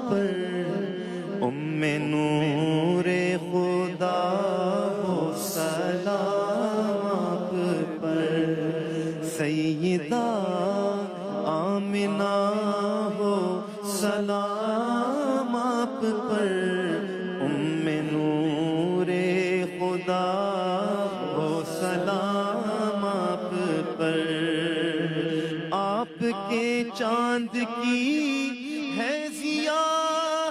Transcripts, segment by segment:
پر نور خدا ہو سلام آپ پر، سیدہ آمنہ ہو سلام آپ پر، نور خدا ہو سلام آپ پر، آپ کے چاند کی ہے ضیا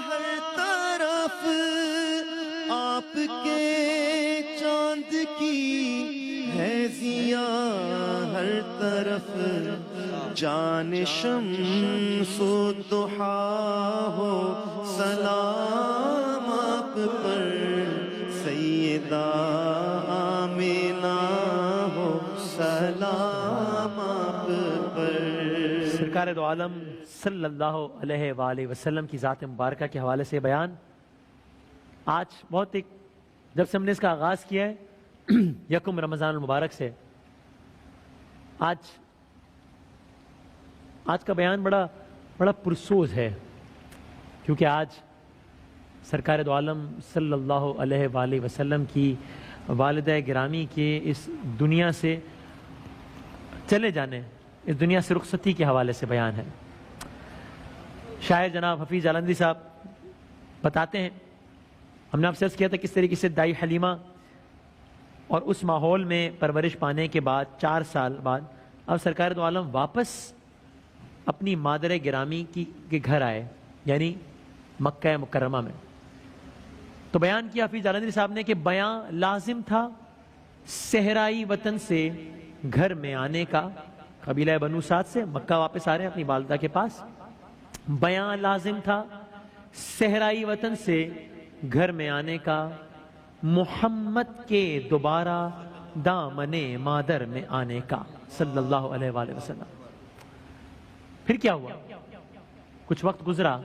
ہر طرف، آپ کے چاند کی ہے ضیا ہر طرف، جان شمس و ضحیٰ ہو سلام آپ پر، سیدہ آمنہ ہو سلام آپ پر۔ سرکار دو عالم صلی اللہ علیہ وآلہ وسلم کی ذات مبارکہ کے حوالے سے بیان آج بہت جب سے ہم نے اس کا آغاز کیا ہے یکم رمضان المبارک سے، آج کا بیان بڑا پرسوز ہے، کیونکہ آج سرکار دو عالم صلی اللہ علیہ وآلہ وسلم کی والدہ گرامی کے اس دنیا سے چلے جانے، اس دنیا سے رخصتی کے حوالے سے بیان ہے۔ شاعر جناب حفیظ جالندھری صاحب بتاتے ہیں، ہم نے آپ سے عرض کیا تھا کس طریقے سے دائی حلیمہ اور اس ماحول میں پرورش پانے کے بعد 4 سال بعد اب سرکار دو عالم واپس اپنی مادر گرامی کے گھر آئے، یعنی مکہ مکرمہ میں۔ تو بیان کیا حفیظ جالندھری صاحب نے کہ بیاں لازم تھا صحرائی وطن سے گھر میں آنے کا، قبیلہ بنو سعد سے مکہ واپس آ رہے ہیں اپنی والدہ کے پاس، بیاں لازم تھا صحرائی وطن سے گھر میں آنے کا، محمد کے دوبارہ دامن مادر میں آنے کا صلی اللہ علیہ وآلہ وسلم۔ پھر کیا ہوا؟ کچھ وقت گزرا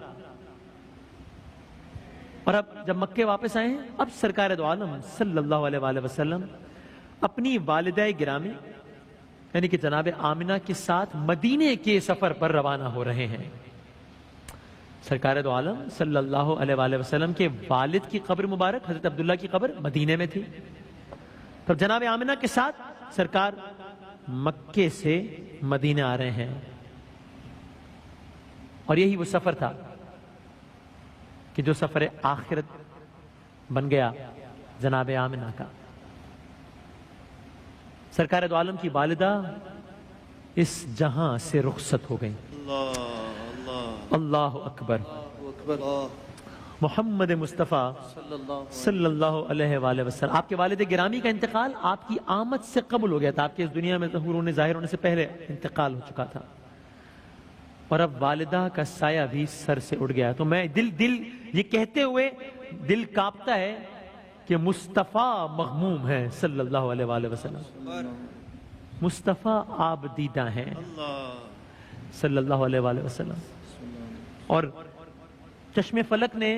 اور اب جب مکے واپس آئے ہیں، اب سرکار دو عالم صلی اللہ علیہ وآلہ وسلم اپنی والدہ گرامی یعنی کہ جناب آمنہ کے ساتھ مدینے کے سفر پر روانہ ہو رہے ہیں۔ سرکار دو عالم صلی اللہ علیہ وآلہ وسلم کے والد کی قبر مبارک حضرت عبداللہ کی قبر مدینے میں تھی، تو جناب آمنہ کے ساتھ سرکار مکے سے مدینے آ رہے ہیں، اور یہی وہ سفر تھا کہ جو سفر آخرت بن گیا جناب آمنہ کا۔ سرکار دو عالم کی والدہ اس جہاں سے رخصت ہو گئیں۔ اللہ اکبر، محمد مصطفیٰ صلی اللہ علیہ وآلہ وسلم، آپ کے والد گرامی کا انتقال آپ کی آمد سے قبل ہو گیا تھا، آپ کے اس دنیا میں ظہور ظاہر ہونے سے پہلے انتقال ہو چکا تھا، اور اب والدہ کا سایہ بھی سر سے اڑ گیا۔ تو میں دل یہ کہتے ہوئے دل کانپتا ہے کہ مصطفیٰ مغموم ہے صلی اللہ علیہ وآلہ وسلم، مصطفیٰ آپ دیدہ ہیں صلی اللہ علیہ وآلہ وسلم۔ اور چشم فلک نے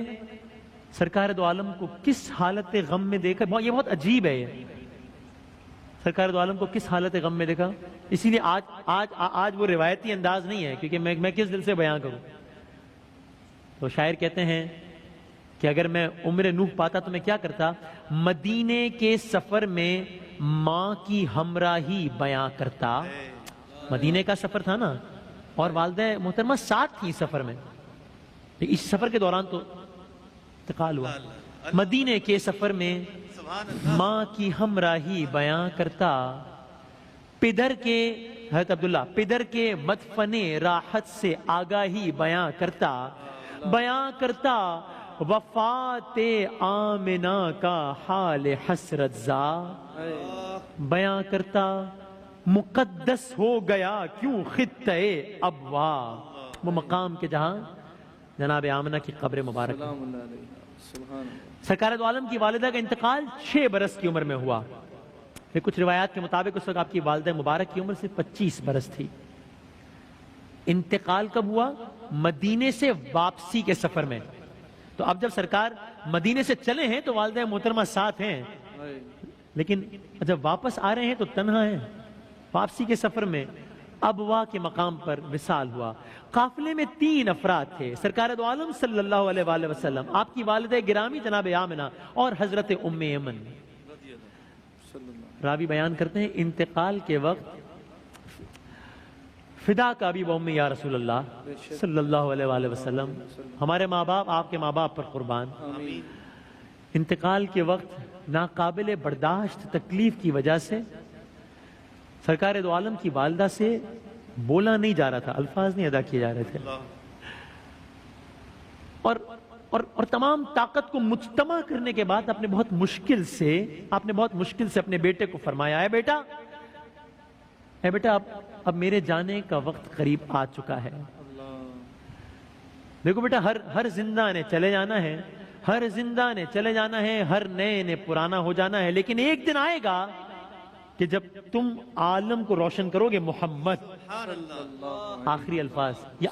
سرکار دو عالم کو کس حالت غم میں دیکھا، یہ بہت عجیب ہے، یہ سرکار دو عالم کو کس حالت غم میں دیکھا، اسی لیے آج وہ روایتی انداز نہیں ہے، کیونکہ میں کس دل سے بیان کروں۔ تو شاعر کہتے ہیں کہ اگر میں عمر نوح پاتا تو میں کیا کرتا، مدینے کے سفر میں ماں کی ہمراہی بیان کرتا۔ مدینے کا سفر تھا نا، اور والدہ محترمہ ساتھ تھی سفر میں، اس سفر کے دوران تو انتقال ہوا۔ مدینے کے سفر میں ماں کی ہمراہی بیان کرتا، پدر کے حضرت عبداللہ پدر کے مدفن راحت سے آگاہی بیان کرتا وفات آمنہ کا حال حسرت زا، بیان کرتا مقدس ہو گیا کیوں خطہ ابوا، وہ مقام کے جہاں جناب آمنہ کی قبر مبارک۔ سرکار دو عالم کی والدہ کا انتقال 6 برس کی عمر میں ہوا، پھر کچھ روایات کے مطابق اس وقت آپ کی والدہ مبارک کی عمر صرف 25 برس تھی۔ انتقال کب ہوا؟ مدینے سے واپسی کے سفر میں۔ تو اب جب سرکار مدینے سے چلے ہیں تو والدہ محترمہ ساتھ ہیں، لیکن جب واپس آ رہے ہیں تو تنہا ہیں۔ واپسی کے سفر میں ابوا کے مقام پر وصال ہوا۔ قافلے میں 3 افراد تھے، سرکار دو عالم صلی اللہ علیہ وآلہ وسلم، آپ کی والدہ گرامی جناب آمنہ اور حضرت ام ایمن۔ راوی بیان کرتے ہیں انتقال کے وقت فدا کا ابی و امی یا رسول اللہ صلی اللہ علیہ وآلہ وسلم، ہمارے ماں باپ آپ کے ماں باپ پر قربان۔ انتقال کے وقت ناقابل برداشت تکلیف کی وجہ سے سرکار دو عالم کی والدہ سے بولا نہیں جا رہا تھا، الفاظ نہیں ادا کیے جا رہے تھے، اور تمام طاقت کو مجتمع کرنے کے بعد آپ نے بہت مشکل سے اپنے بیٹے کو فرمایا، اے بیٹا اب میرے جانے کا وقت قریب آ چکا ہے۔ دیکھو بیٹا، ہر زندہ نے چلے جانا ہے، ہر زندہ نے چلے جانا ہے، ہر نئے نے پرانا ہو جانا ہے، لیکن ایک دن آئے گا کہ جب تم عالم کو روشن کرو گے محمد۔ آخری الفاظ، یہ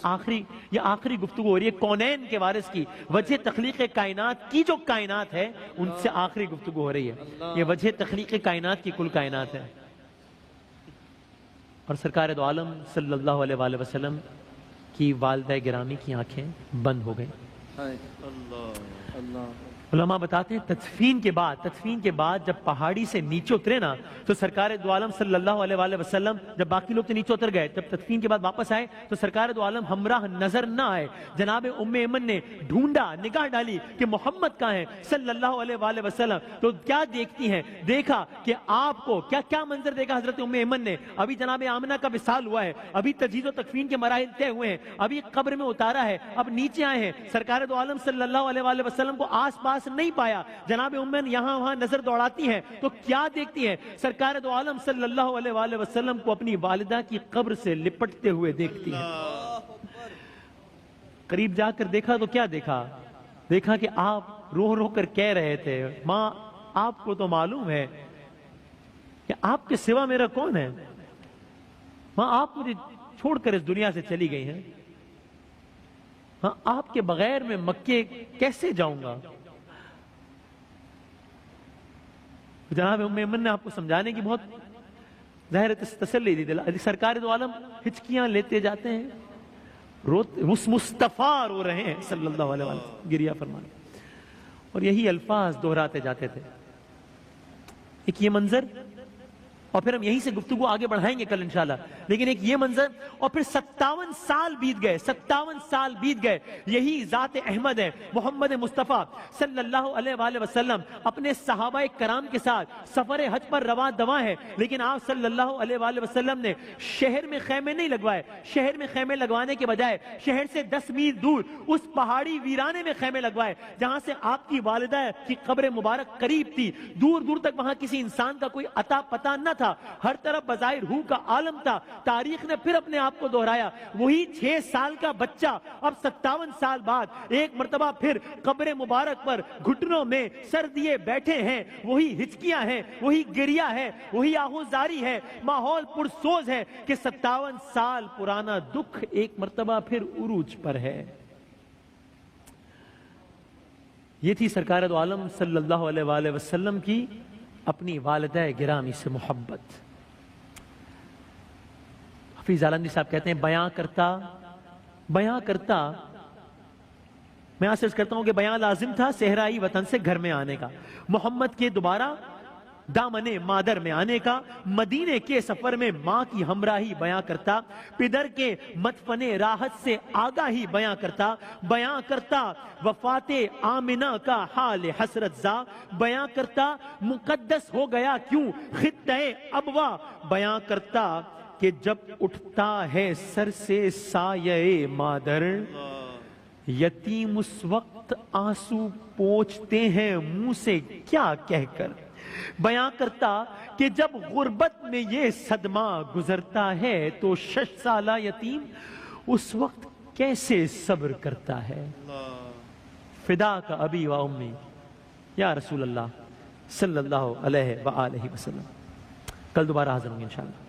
آخری گفتگو ہو رہی ہے کونین کے وارث کی، وجہ تخلیق کائنات کی، جو کائنات ہے ان سے آخری گفتگو ہو رہی ہے، یہ وجہ تخلیق کائنات کی کل کائنات ہے۔ اور سرکار دو عالم صلی اللہ علیہ وآلہ وسلم کی والدہ گرامی کی آنکھیں بند ہو گئیں۔ علماء بتاتے ہیں تدفین کے بعد جب پہاڑی سے نیچے اترے نا، تو سرکار دو عالم صلی اللہ علیہ وآلہ وسلم، جب باقی لوگ تو نیچے اتر گئے، جب تدفین کے بعد واپس آئے تو سرکار دو عالم ہمراہ نظر نہ آئے۔ جناب ام ایمن نے ڈھونڈا، نگاہ ڈالی کہ محمد کہاں ہیں صلی اللہ علیہ وآلہ وسلم، تو کیا دیکھتی ہیں؟ دیکھا کہ آپ کو کیا منظر دیکھا حضرت ام ایمن نے؟ ابھی جناب آمنہ کا وصال ہوا ہے، ابھی تجہیز و تکفین کے مراحل طے ہوئے ہیں، ابھی قبر میں اتارا ہے، اب نیچے آئے ہیں، سرکار دو عالم صلی اللہ علیہ وآلہ وسلم کو آس پاس نہیں پایا۔ جناب امین یہاں وہاں نظر دوڑاتی ہیں تو کیا دیکھتی ہیں؟ سرکار دو عالم صلی اللہ علیہ وآلہ وسلم کو اپنی والدہ کی قبر سے لپٹتے ہوئے دیکھتی ہیں۔ قریب جا کر دیکھا تو کیا دیکھا کہ آپ رو رو کر کہہ رہے تھے، ماں آپ کو تو معلوم ہے کہ آپ کے سوا میرا کون ہے؟ ماں آپ مجھے چھوڑ کر اس دنیا سے چلی گئی ہیں، ہاں آپ کے بغیر میں مکے کیسے جاؤں گا؟ جناب ام ایمن نے آپ کو سمجھانے کی بہت ظاہر تسلی دی۔ سرکار دو عالم ہچکیاں لیتے جاتے ہیں، مصطفیٰ رو رہے ہیں صلی اللہ علیہ وسلم، گریہ فرمانے، اور یہی الفاظ دہراتے جاتے تھے۔ ایک یہ منظر، اور پھر ہم یہیں سے گفتگو آگے بڑھائیں گے کل انشاءاللہ، لیکن ایک یہ منظر، اور پھر 57 سال بیت گئے، یہی ذات احمد ہے محمد مصطفیٰ صلی اللہ علیہ وآلہ وسلم اپنے صحابہ کرام کے ساتھ سفر حج پر رواں دواں ہے، لیکن آپ صلی اللہ علیہ وآلہ وسلم نے شہر میں خیمے نہیں لگوائے، شہر میں خیمے لگوانے کے بجائے شہر سے 10 میل دور اس پہاڑی ویرانے میں خیمے لگوائے جہاں سے آپ کی والدہ کی قبر مبارک قریب تھی، دور دور تک وہاں کسی انسان کا کوئی عطا پتہ نہ تھا، ہر طرف بظاہر ہو کا عالم تھا۔ تاریخ نے پھر اپنے آپ کو دہرایا، وہی 6 سال کا بچہ اب 57 سال بعد ایک مرتبہ پھر قبر مبارک پر گھٹنوں میں سر دیے بیٹھے ہیں، وہی ہچکیاں ہیں، وہی گریہ ہے، وہی آہوزاری ہے، ماحول پرسوز ہے کہ 57 سال پرانا دکھ ایک مرتبہ پھر عروج پر ہے۔ یہ تھی سرکار دو عالم صلی اللہ علیہ وآلہ وسلم کی اپنی والدہ گرامی سے محبت۔ حفیظ عالمگیر صاحب کہتے ہیں بیاں کرتا میں آپ سے عرض کرتا ہوں کہ بیاں لازم تھا صحرائی وطن سے گھر میں آنے کا، محمد کے دوبارہ دامن مادر میں آنے کا، مدینے کے سفر میں ماں کی ہمراہی بیاں کرتا، پدر کے مدفن راحت سے آگاہی بیاں کرتا وفات آمنہ کا حال حسرت زا، بیاں کرتا مقدس ہو گیا کیوں خطہ ابوا، بیاں کرتا کہ جب اٹھتا ہے سر سے سایہ مادر، یتیم اس وقت آنسو پوچھتے ہیں منہ سے کیا کہہ کر، بیاں کرتا کہ جب غربت میں یہ صدمہ گزرتا ہے تو 6 سالہ یتیم اس وقت کیسے صبر کرتا ہے، فدا کا ابی و امی یا رسول اللہ صلی اللہ علیہ وآلہ وسلم۔ کل دوبارہ حاضر ہوں گے انشاءاللہ۔